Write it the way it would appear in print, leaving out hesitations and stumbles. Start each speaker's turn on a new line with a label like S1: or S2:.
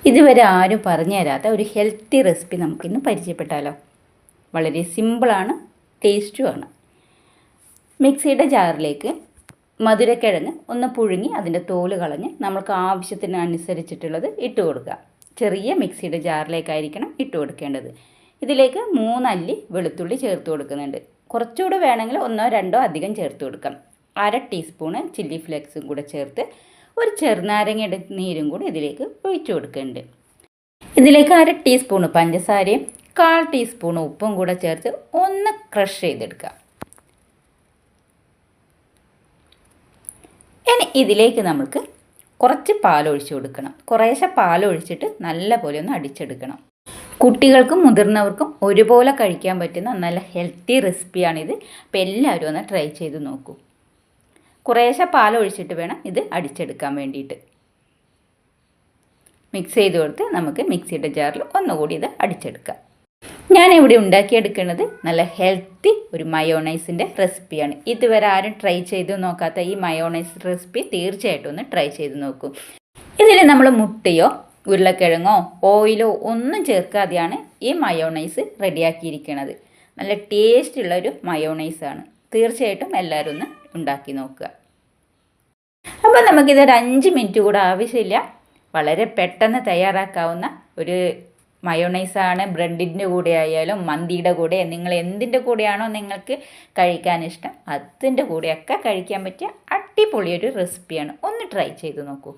S1: ഇതുവരെ ആരും പറഞ്ഞു തരാത്ത ഒരു ഹെൽത്തി റെസിപ്പി നമുക്കിന്ന് പരിചയപ്പെട്ടാലോ. വളരെ സിമ്പിളാണ്, ടേസ്റ്റുമാണ്. മിക്സിയുടെ ജാറിലേക്ക് മധുരക്കിഴങ്ങ് ഒന്ന് പുഴുങ്ങി അതിൻ്റെ തോല് കളഞ്ഞ് നമുക്ക് ആവശ്യത്തിന് അനുസരിച്ചിട്ടുള്ളത് ഇട്ട് കൊടുക്കുക. ചെറിയ മിക്സിയുടെ ജാറിലേക്കായിരിക്കണം ഇട്ട് കൊടുക്കേണ്ടത്. ഇതിലേക്ക് 3 അല്ലി വെളുത്തുള്ളി ചേർത്ത് കൊടുക്കുന്നുണ്ട്. കുറച്ചുകൂടെ വേണമെങ്കിൽ 1 2 അധികം ചേർത്ത് കൊടുക്കാം. 1/2 ടീസ്പൂണ് ചില്ലി ഫ്ലേക്സും കൂടെ ചേർത്ത് ഒരു ചെറുനാരങ്ങയുടെ നീരും കൂടി ഇതിലേക്ക് ഒഴിച്ചു കൊടുക്കുന്നുണ്ട്. ഇതിലേക്ക് 1/2 ടീസ്പൂണ് പഞ്ചസാരയും 1/4 ടീസ്പൂൺ ഉപ്പും കൂടെ ചേർത്ത് ഒന്ന് ക്രഷ് ചെയ്തെടുക്കുക. ഇനി ഇതിലേക്ക് നമുക്ക് കുറച്ച് പാലൊഴിച്ച് കൊടുക്കണം. കുറേശ്ശെ പാലൊഴിച്ചിട്ട് നല്ലപോലെ ഒന്ന് അടിച്ചെടുക്കണം. കുട്ടികൾക്കും മുതിർന്നവർക്കും ഒരുപോലെ കഴിക്കാൻ പറ്റുന്ന നല്ല ഹെൽത്തി റെസിപ്പിയാണിത്. അപ്പോൾ എല്ലാവരും ഒന്ന് ട്രൈ ചെയ്ത് നോക്കൂ. കുറേശ്ശെ പാലൊഴിച്ചിട്ട് വേണം ഇത് അടിച്ചെടുക്കാൻ വേണ്ടിയിട്ട്. മിക്സ് ചെയ്ത് കൊടുത്ത് നമുക്ക് മിക്സിയുടെ ജാറിൽ ഒന്നുകൂടി ഇത് അടിച്ചെടുക്കാം. ഞാനിവിടെ ഉണ്ടാക്കിയെടുക്കുന്നത് നല്ല ഹെൽത്തി ഒരു മയോണൈസിൻ്റെ റെസിപ്പിയാണ്. ഇതുവരെ ആരും ട്രൈ ചെയ്ത് നോക്കാത്ത ഈ മയോണൈസ് റെസിപ്പി തീർച്ചയായിട്ടും ഒന്ന് ട്രൈ ചെയ്ത് നോക്കൂ. ഇതിൽ നമ്മൾ മുട്ടയോ ഉരുളക്കിഴങ്ങോ ഓയിലോ ഒന്നും ചേർക്കാതെയാണ് ഈ മയോണൈസ് റെഡിയാക്കിയിരിക്കുന്നത്. നല്ല ടേസ്റ്റുള്ള ഒരു മയോണൈസാണ്. തീർച്ചയായിട്ടും എല്ലാവരും ഒന്ന് ഉണ്ടാക്കി നോക്കുക. അപ്പോൾ നമുക്കിതൊരു 5 മിനിറ്റ് കൂടെ ആവശ്യമില്ല. വളരെ പെട്ടെന്ന് തയ്യാറാക്കാവുന്ന ഒരു മയോണൈസാണ്. ബ്രെഡിൻ്റെ കൂടെ ആയാലും മന്തിയുടെ കൂടെ, നിങ്ങൾ എന്തിൻ്റെ കൂടെയാണോ നിങ്ങൾക്ക് കഴിക്കാൻ ഇഷ്ടം അതിൻ്റെ കൂടെയൊക്കെ കഴിക്കാൻ പറ്റിയ അടിപൊളിയൊരു റെസിപ്പിയാണ്. ഒന്ന് ട്രൈ ചെയ്ത് നോക്കൂ.